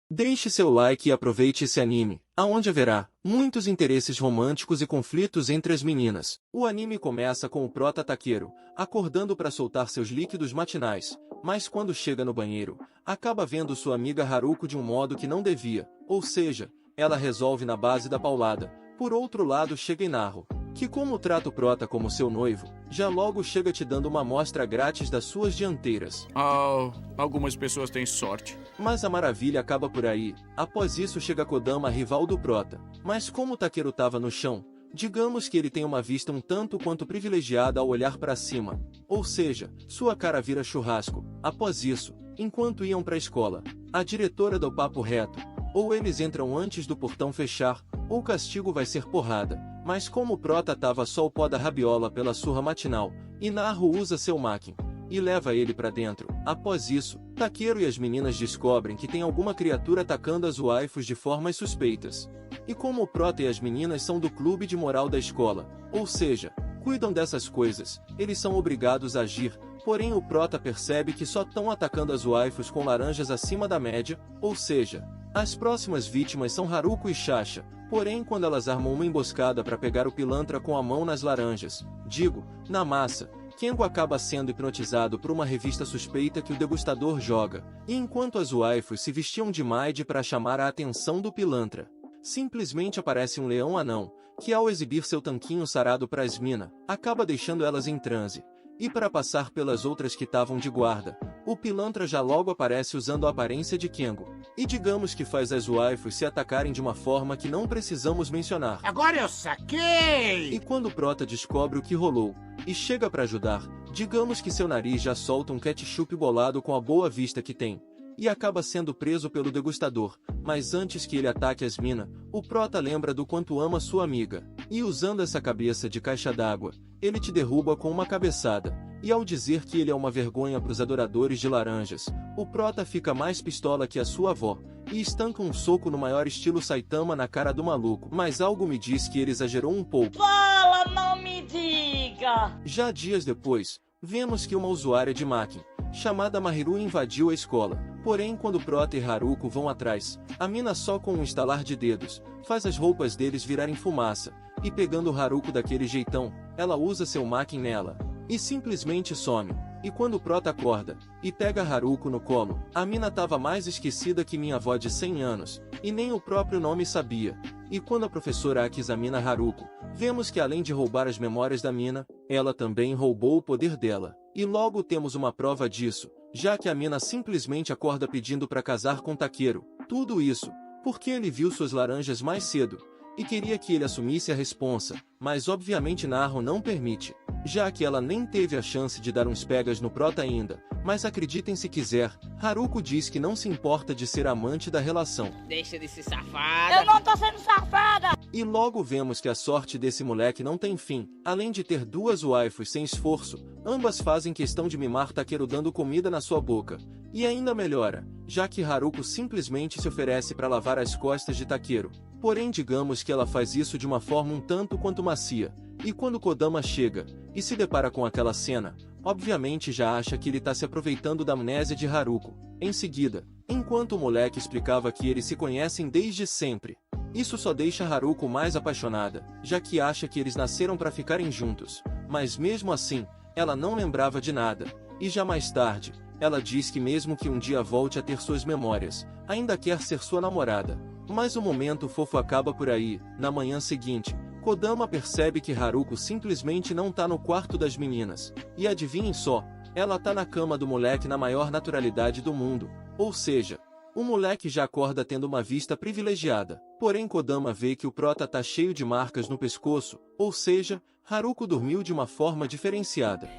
Deixe seu like e aproveite esse anime, aonde haverá muitos interesses românticos e conflitos entre as meninas. O anime começa com o prota Takeru acordando para soltar seus líquidos matinais, mas quando chega no banheiro, acaba vendo sua amiga Haruko de um modo que não devia, ou seja, ela resolve na base da paulada. Por outro lado chega Inaru, que como trata o prota como seu noivo, já logo chega te dando uma amostra grátis das suas dianteiras. Algumas pessoas têm sorte. Mas a maravilha acaba por aí. Após isso chega Kodama, rival do prota. Mas como o Takeru tava no chão, digamos que ele tem uma vista um tanto quanto privilegiada ao olhar para cima. Ou seja, sua cara vira churrasco. Após isso, enquanto iam para a escola, a diretora do papo reto, ou eles entram antes do portão fechar, ou o castigo vai ser porrada. Mas como o prota tava só o pó da rabiola pela surra matinal, Inaru usa seu Makin e leva ele pra dentro. Após isso, Takeru e as meninas descobrem que tem alguma criatura atacando as waifus de formas suspeitas. E como o prota e as meninas são do clube de moral da escola, ou seja, cuidam dessas coisas, eles são obrigados a agir, porém o prota percebe que só estão atacando as waifus com laranjas acima da média, ou seja, as próximas vítimas são Haruko e Sasha. Porém, quando elas armam uma emboscada para pegar o pilantra com a mão nas laranjas, na massa, Kengo acaba sendo hipnotizado por uma revista suspeita que o degustador joga, e enquanto as waifus se vestiam de maid para chamar a atenção do pilantra, simplesmente aparece um leão anão, que ao exibir seu tanquinho sarado para as mina, acaba deixando elas em transe. E para passar pelas outras que estavam de guarda, o pilantra já logo aparece usando a aparência de Kengo. E digamos que faz as waifus se atacarem de uma forma que não precisamos mencionar. Agora eu saquei! E quando o prota descobre o que rolou, e chega para ajudar, digamos que seu nariz já solta um ketchup bolado com a boa vista que tem. E acaba sendo preso pelo degustador, mas antes que ele ataque as mina, o prota lembra do quanto ama sua amiga. E usando essa cabeça de caixa d'água, ele te derruba com uma cabeçada. E ao dizer que ele é uma vergonha pros adoradores de laranjas, o prota fica mais pistola que a sua avó, e estanca um soco no maior estilo Saitama na cara do maluco. Mas algo me diz que ele exagerou um pouco. Fala, não me diga! Já dias depois, vemos que uma usuária de Makin, chamada Mahiru, invadiu a escola. Porém, quando Prota e Haruko vão atrás, a mina só com um estalar de dedos, faz as roupas deles virarem fumaça, e pegando Haruko daquele jeitão, ela usa seu Makin nela, e simplesmente some. E quando o Prota acorda, e pega Haruko no colo, a mina tava mais esquecida que minha avó de 100 anos, e nem o próprio nome sabia. E quando a professora Aki examina Haruko, vemos que além de roubar as memórias da mina, ela também roubou o poder dela. E logo temos uma prova disso, já que a mina simplesmente acorda pedindo para casar com Takeru. Tudo isso, porque ele viu suas laranjas mais cedo, e queria que ele assumisse a responsa, mas obviamente Naru não permite, já que ela nem teve a chance de dar uns pegas no prota ainda, mas acreditem se quiser, Haruko diz que não se importa de ser amante da relação. Deixa de ser safada! Eu não tô sendo safada! E logo vemos que a sorte desse moleque não tem fim. Além de ter duas waifus sem esforço, ambas fazem questão de mimar Takeru dando comida na sua boca. E ainda melhora, já que Haruko simplesmente se oferece para lavar as costas de Takeru. Porém digamos que ela faz isso de uma forma um tanto quanto macia. E quando Kodama chega, e se depara com aquela cena, obviamente já acha que ele tá se aproveitando da amnésia de Haruko. Em seguida, enquanto o moleque explicava que eles se conhecem desde sempre, isso só deixa Haruko mais apaixonada, já que acha que eles nasceram para ficarem juntos. Mas mesmo assim, ela não lembrava de nada. E já mais tarde, ela diz que mesmo que um dia volte a ter suas memórias, ainda quer ser sua namorada. Mas o momento fofo acaba por aí. Na manhã seguinte, Kodama percebe que Haruko simplesmente não tá no quarto das meninas. E adivinhem só, ela tá na cama do moleque na maior naturalidade do mundo. Ou seja, o moleque já acorda tendo uma vista privilegiada. Porém Kodama vê que o prota tá cheio de marcas no pescoço, ou seja, Haruko dormiu de uma forma diferenciada.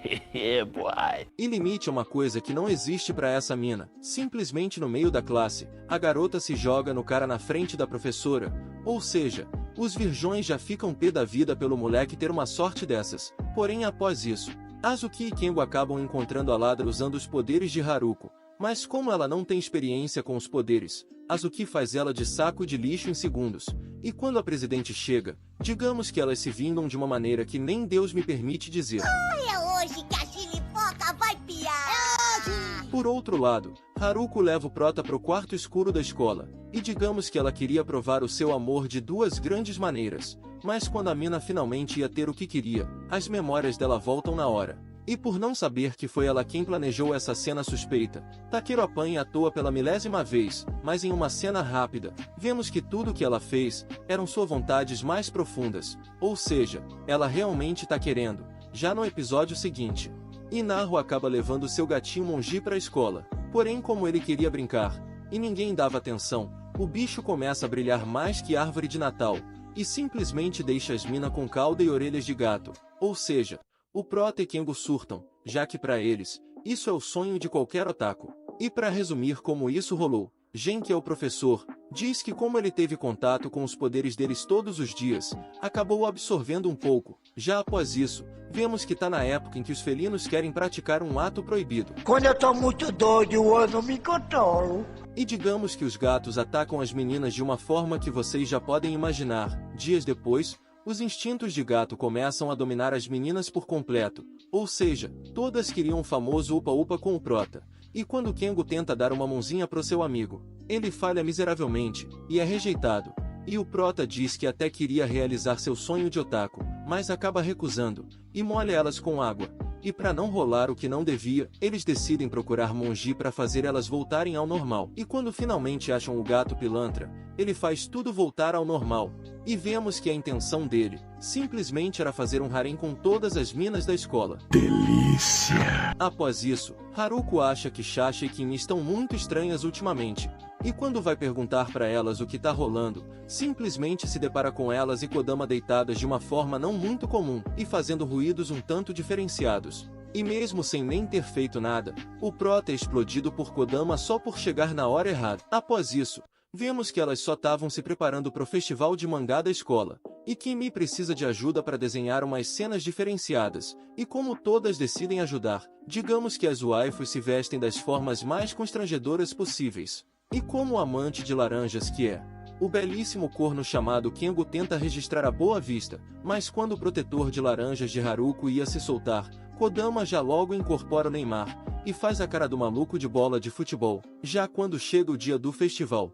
E limite é uma coisa que não existe pra essa mina. Simplesmente no meio da classe, a garota se joga no cara na frente da professora. Ou seja, os virgões já ficam pé da vida pelo moleque ter uma sorte dessas. Porém após isso, Azuki e Kengo acabam encontrando a Ladra usando os poderes de Haruko. Mas como ela não tem experiência com os poderes, Azuki faz ela de saco de lixo em segundos. E quando a presidente chega, digamos que elas se vingam de uma maneira que nem Deus me permite dizer. É hoje que a chilipoca vai piar! Por outro lado, Haruko leva o prota pro quarto escuro da escola, e digamos que ela queria provar o seu amor de duas grandes maneiras, mas quando a mina finalmente ia ter o que queria, as memórias dela voltam na hora. E por não saber que foi ela quem planejou essa cena suspeita, Takeru apanha à toa pela milésima vez, mas em uma cena rápida, vemos que tudo que ela fez, eram suas vontades mais profundas, ou seja, ela realmente tá querendo, já no episódio seguinte. E Naru acaba levando seu gatinho Monji pra escola, porém como ele queria brincar, e ninguém dava atenção, o bicho começa a brilhar mais que árvore de Natal, e simplesmente deixa as mina com cauda e orelhas de gato, ou seja, o Prota e Kengo surtam, já que para eles, isso é o sonho de qualquer otaku. E para resumir como isso rolou, Gen, que é o professor, diz que como ele teve contato com os poderes deles todos os dias, acabou absorvendo um pouco. Já após isso, vemos que tá na época em que os felinos querem praticar um ato proibido. Quando eu tô muito doido, eu não me controlo. E digamos que os gatos atacam as meninas de uma forma que vocês já podem imaginar. Dias depois, os instintos de gato começam a dominar as meninas por completo, ou seja, todas queriam o famoso upa-upa com o Prota. E quando Kengo tenta dar uma mãozinha pro seu amigo, ele falha miseravelmente, e é rejeitado. E o Prota diz que até queria realizar seu sonho de otaku, mas acaba recusando, e molha elas com água. E para não rolar o que não devia, eles decidem procurar Monji para fazer elas voltarem ao normal. E quando finalmente acham o gato pilantra, ele faz tudo voltar ao normal. E vemos que a intenção dele, simplesmente era fazer um harém com todas as minas da escola. Delícia! Após isso, Haruko acha que Sasha e Kimi estão muito estranhas ultimamente. E quando vai perguntar para elas o que tá rolando, simplesmente se depara com elas e Kodama deitadas de uma forma não muito comum, e fazendo ruídos um tanto diferenciados. E mesmo sem nem ter feito nada, o Prota é explodido por Kodama só por chegar na hora errada. Após isso, vemos que elas só estavam se preparando pro festival de mangá da escola, e Kimi precisa de ajuda para desenhar umas cenas diferenciadas, e como todas decidem ajudar, digamos que as waifus se vestem das formas mais constrangedoras possíveis. E como o amante de laranjas que é, o belíssimo corno chamado Kengo tenta registrar a boa vista, mas quando o protetor de laranjas de Haruko ia se soltar, Kodama já logo incorpora o Neymar, e faz a cara do maluco de bola de futebol, já quando chega o dia do festival.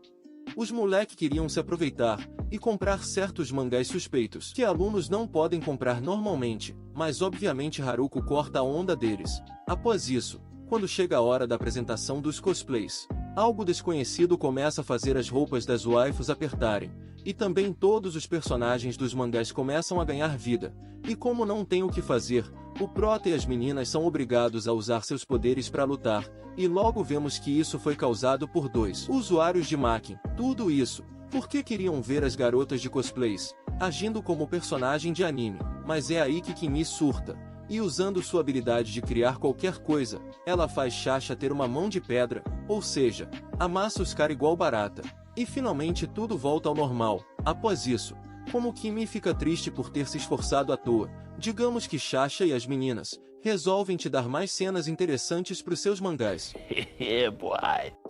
Os moleque queriam se aproveitar, e comprar certos mangás suspeitos, que alunos não podem comprar normalmente, mas obviamente Haruko corta a onda deles. Após isso, quando chega a hora da apresentação dos cosplays, algo desconhecido começa a fazer as roupas das waifus apertarem, e também todos os personagens dos mangás começam a ganhar vida, e como não tem o que fazer, o Prota e as meninas são obrigados a usar seus poderes para lutar, e logo vemos que isso foi causado por dois usuários de Makin. Tudo isso, porque queriam ver as garotas de cosplays, agindo como personagem de anime, mas é aí que Kimi surta. E usando sua habilidade de criar qualquer coisa, ela faz Sasha ter uma mão de pedra, ou seja, amassa os caras igual barata. E finalmente tudo volta ao normal. Após isso, como Kimi fica triste por ter se esforçado à toa, digamos que Sasha e as meninas resolvem te dar mais cenas interessantes pros seus mangás.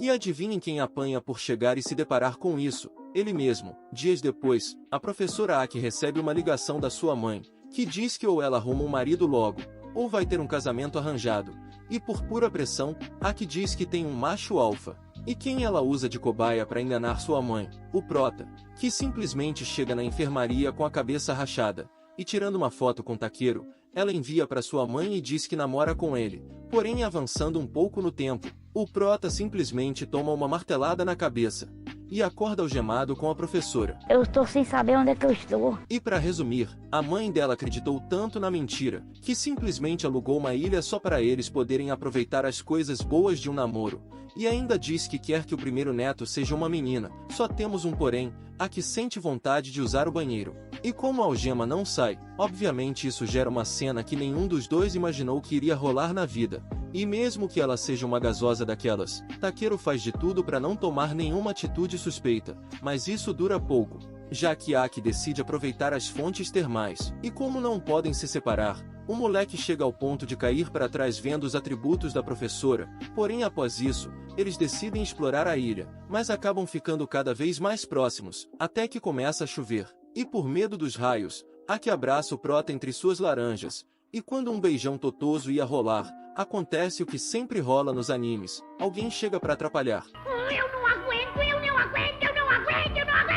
E adivinhem quem apanha por chegar e se deparar com isso? Ele mesmo. Dias depois, a professora Aki recebe uma ligação da sua mãe, que diz que ou ela arruma um marido logo, ou vai ter um casamento arranjado. E por pura pressão, Aki diz que tem um macho alfa. E quem ela usa de cobaia para enganar sua mãe? O Prota, que simplesmente chega na enfermaria com a cabeça rachada, e tirando uma foto com Takeru, ela envia para sua mãe e diz que namora com ele. Porém, avançando um pouco no tempo, o Prota simplesmente toma uma martelada na cabeça e acorda algemado com a professora. Eu estou sem saber onde é que eu estou. E para resumir, a mãe dela acreditou tanto na mentira, que simplesmente alugou uma ilha só para eles poderem aproveitar as coisas boas de um namoro. E ainda diz que quer que o primeiro neto seja uma menina, só temos um porém, a que sente vontade de usar o banheiro. E como a algema não sai, obviamente isso gera uma cena que nenhum dos dois imaginou que iria rolar na vida. E mesmo que ela seja uma gasosa daquelas, Takeru faz de tudo para não tomar nenhuma atitude suspeita, mas isso dura pouco, já que Aki decide aproveitar as fontes termais. E como não podem se separar, o moleque chega ao ponto de cair para trás vendo os atributos da professora, porém após isso, eles decidem explorar a ilha, mas acabam ficando cada vez mais próximos, até que começa a chover. E por medo dos raios, Aki abraça o Prota entre suas laranjas, e quando um beijão totoso ia rolar, Acontece o que sempre rola nos animes, alguém chega pra atrapalhar. Eu não aguento, eu não aguento, eu não aguento, eu não aguento.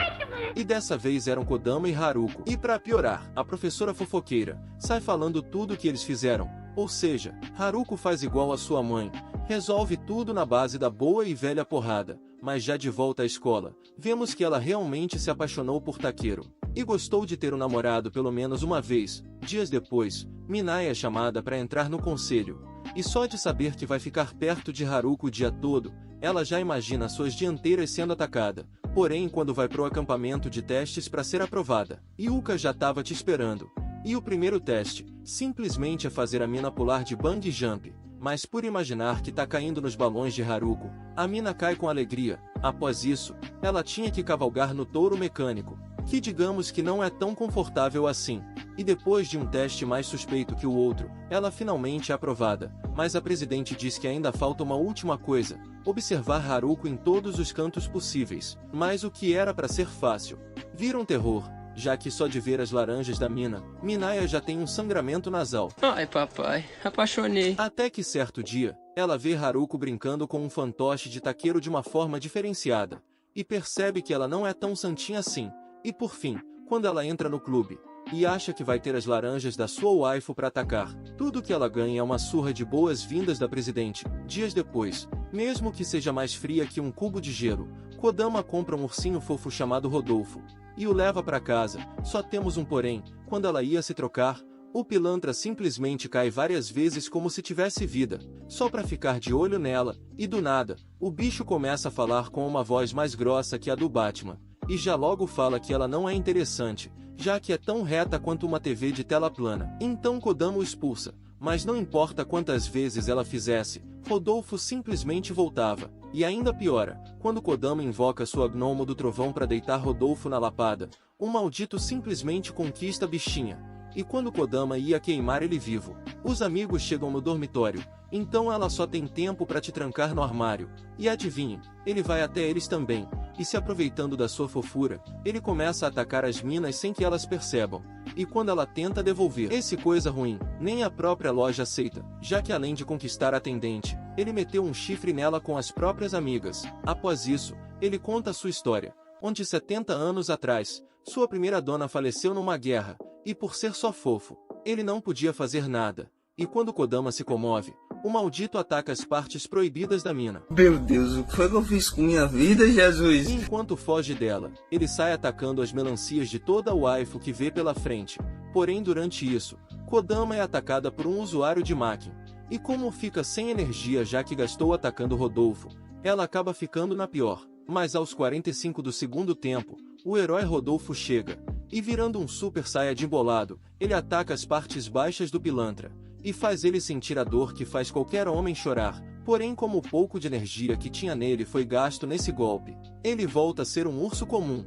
E dessa vez eram Kodama e Haruko. E pra piorar, a professora fofoqueira sai falando tudo o que eles fizeram. Ou seja, Haruko faz igual a sua mãe, resolve tudo na base da boa e velha porrada. Mas já de volta à escola, vemos que ela realmente se apaixonou por Takeru. E gostou de ter um namorado pelo menos uma vez. Dias depois, Minai é chamada para entrar no conselho. E só de saber que vai ficar perto de Haruko o dia todo, ela já imagina suas dianteiras sendo atacada. Porém, quando vai pro acampamento de testes para ser aprovada, Yuka já tava te esperando. E o primeiro teste, simplesmente é fazer a mina pular de bungee jump. Mas por imaginar que tá caindo nos balões de Haruko, a mina cai com alegria. Após isso, ela tinha que cavalgar no touro mecânico, que digamos que não é tão confortável assim. E depois de um teste mais suspeito que o outro, ela finalmente é aprovada. Mas a presidente diz que ainda falta uma última coisa: observar Haruko em todos os cantos possíveis. Mas o que era para ser fácil, vira um terror, já que só de ver as laranjas da mina, Minaya já tem um sangramento nasal. Ai, papai, apaixonei. Até que certo dia, ela vê Haruko brincando com um fantoche de Takeru de uma forma diferenciada, e percebe que ela não é tão santinha assim. E por fim, quando ela entra no clube, e acha que vai ter as laranjas da sua waifu para atacar, tudo que ela ganha é uma surra de boas-vindas da presidente. Dias depois, mesmo que seja mais fria que um cubo de gelo, Kodama compra um ursinho fofo chamado Rodolfo, e o leva para casa. Só temos um porém: quando ela ia se trocar, o pilantra simplesmente cai várias vezes como se tivesse vida, só para ficar de olho nela, e do nada, o bicho começa a falar com uma voz mais grossa que a do Batman, e já logo fala que ela não é interessante, já que é tão reta quanto uma TV de tela plana. Então Kodama o expulsa, mas não importa quantas vezes ela fizesse, Rodolfo simplesmente voltava. E ainda piora, quando Kodama invoca sua gnomo do trovão para deitar Rodolfo na lapada, o maldito simplesmente conquista a bichinha. E quando Kodama ia queimar ele vivo, os amigos chegam no dormitório, então ela só tem tempo para te trancar no armário. E adivinhe, ele vai até eles também, e se aproveitando da sua fofura, ele começa a atacar as minas sem que elas percebam. E quando ela tenta devolver esse coisa ruim, nem a própria loja aceita, já que além de conquistar a atendente, ele meteu um chifre nela com as próprias amigas. Após isso, ele conta sua história, onde 70 anos atrás, sua primeira dona faleceu numa guerra, e por ser só fofo, ele não podia fazer nada. E quando Kodama se comove, o maldito ataca as partes proibidas da mina. Meu Deus, o que foi que eu fiz com minha vida, Jesus? E enquanto foge dela, ele sai atacando as melancias de toda a waifu que vê pela frente. Porém, durante isso, Kodama é atacada por um usuário de máquina. E como fica sem energia já que gastou atacando Rodolfo, ela acaba ficando na pior. Mas aos 45 do segundo tempo, o herói Rodolfo chega, e virando um super saiyajin bolado, ele ataca as partes baixas do pilantra, e faz ele sentir a dor que faz qualquer homem chorar. Porém, como o pouco de energia que tinha nele foi gasto nesse golpe, ele volta a ser um urso comum.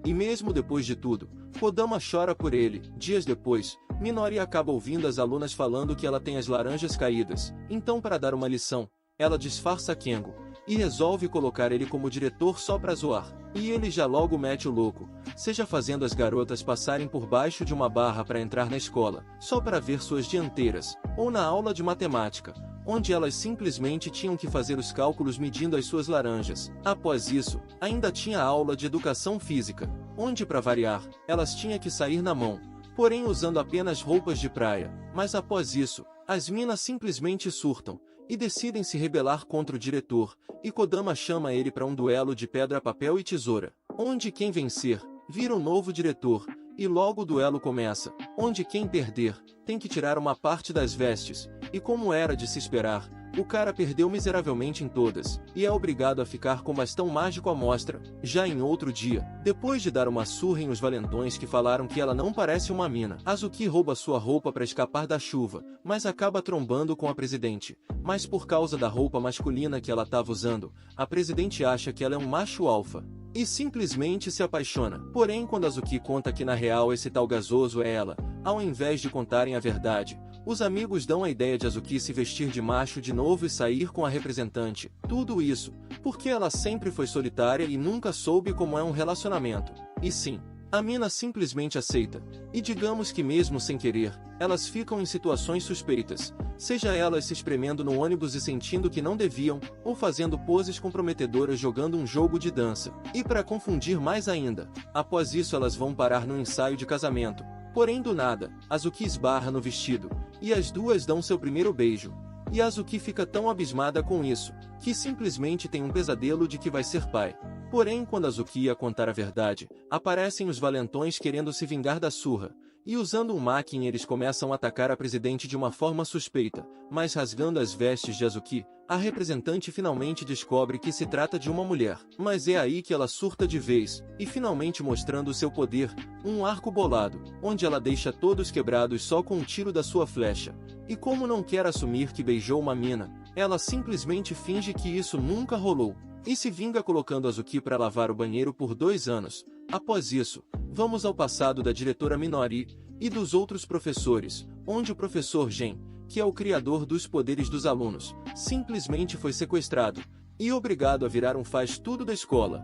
E mesmo depois de tudo, Kodama chora por ele. Dias depois, Minori acaba ouvindo as alunas falando que ela tem as laranjas caídas, então para dar uma lição, ela disfarça Kengo, e resolve colocar ele como diretor só pra zoar. E ele já logo mete o louco, seja fazendo as garotas passarem por baixo de uma barra para entrar na escola, só para ver suas dianteiras, ou na aula de matemática, onde elas simplesmente tinham que fazer os cálculos medindo as suas laranjas. Após isso, ainda tinha a aula de educação física, onde para variar, elas tinham que sair na mão, porém usando apenas roupas de praia. Mas após isso, as minas simplesmente surtam, e decidem se rebelar contra o diretor, e Kodama chama ele para um duelo de pedra, papel e tesoura, onde quem vencer, vira um novo diretor, e logo o duelo começa, onde quem perder, tem que tirar uma parte das vestes, e como era de se esperar, o cara perdeu miseravelmente em todas, e é obrigado a ficar com bastão mágico à mostra. Já em outro dia, depois de dar uma surra em os valentões que falaram que ela não parece uma mina, Azuki rouba sua roupa para escapar da chuva, mas acaba trombando com a presidente. Mas por causa da roupa masculina que ela estava usando, a presidente acha que ela é um macho alfa, e simplesmente se apaixona. Porém, quando Azuki conta que na real esse tal gasoso é ela, ao invés de contarem a verdade, os amigos dão a ideia de Azuki se vestir de macho de novo e sair com a representante. Tudo isso, porque ela sempre foi solitária e nunca soube como é um relacionamento. E sim, A mina simplesmente aceita, e digamos que mesmo sem querer, elas ficam em situações suspeitas, seja elas se espremendo no ônibus e sentindo que não deviam, ou fazendo poses comprometedoras jogando um jogo de dança. E para confundir mais ainda, após isso elas vão parar no ensaio de casamento. Porém do nada, Azuki esbarra no vestido, e as duas dão seu primeiro beijo. E Azuki fica tão abismada com isso, que simplesmente tem um pesadelo de que vai ser pai. Porém, quando Azuki ia contar a verdade, aparecem os valentões querendo se vingar da surra, e usando um Makin eles começam a atacar a presidente de uma forma suspeita, mas rasgando as vestes de Azuki, a representante finalmente descobre que se trata de uma mulher. Mas é aí que ela surta de vez, e finalmente mostrando seu poder, um arco bolado, onde ela deixa todos quebrados só com um tiro da sua flecha. E como não quer assumir que beijou uma mina, ela simplesmente finge que isso nunca rolou. E se vinga colocando Azuki para lavar o banheiro por 2 anos. Após isso, vamos ao passado da diretora Minori e dos outros professores, onde o professor Gen, que é o criador dos poderes dos alunos, simplesmente foi sequestrado e obrigado a virar um faz-tudo da escola.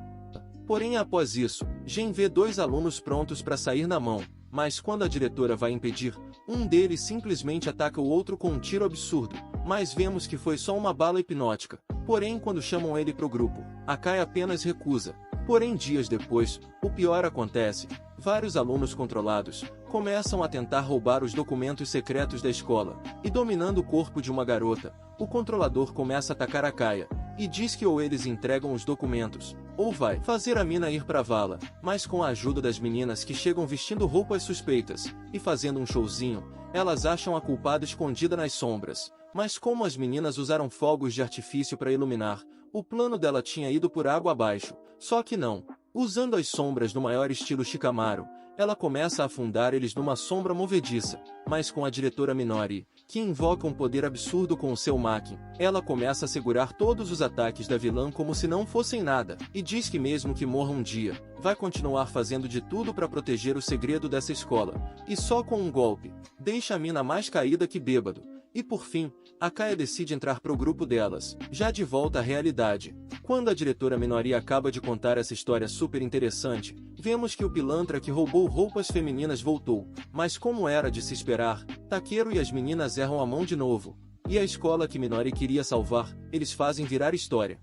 Porém, após isso, Gen vê 2 alunos prontos para sair na mão, mas quando a diretora vai impedir, um deles simplesmente ataca o outro com um tiro absurdo, mas vemos que foi só uma bala hipnótica. Porém, quando chamam ele pro grupo, Akai apenas recusa. Porém, dias depois, o pior acontece. Vários alunos controlados começam a tentar roubar os documentos secretos da escola, e dominando o corpo de uma garota, o controlador começa a atacar Akaya, e diz que ou eles entregam os documentos, ou vai fazer a mina ir pra vala, mas com a ajuda das meninas que chegam vestindo roupas suspeitas, e fazendo um showzinho, elas acham a culpada escondida nas sombras. Mas como as meninas usaram fogos de artifício para iluminar, o plano dela tinha ido por água abaixo. Só que não. Usando as sombras no maior estilo Shikamaru, ela começa a afundar eles numa sombra movediça. Mas com a diretora Minori, que invoca um poder absurdo com o seu Makin, ela começa a segurar todos os ataques da vilã como se não fossem nada, e diz que mesmo que morra um dia, vai continuar fazendo de tudo para proteger o segredo dessa escola. E só com um golpe, deixa a mina mais caída que bêbado. E por fim, Akaya decide entrar pro grupo delas, já de volta à realidade. Quando a diretora Minori acaba de contar essa história super interessante, vemos que o pilantra que roubou roupas femininas voltou, mas como era de se esperar, Takeru e as meninas erram a mão de novo, e a escola que Minori queria salvar, eles fazem virar história.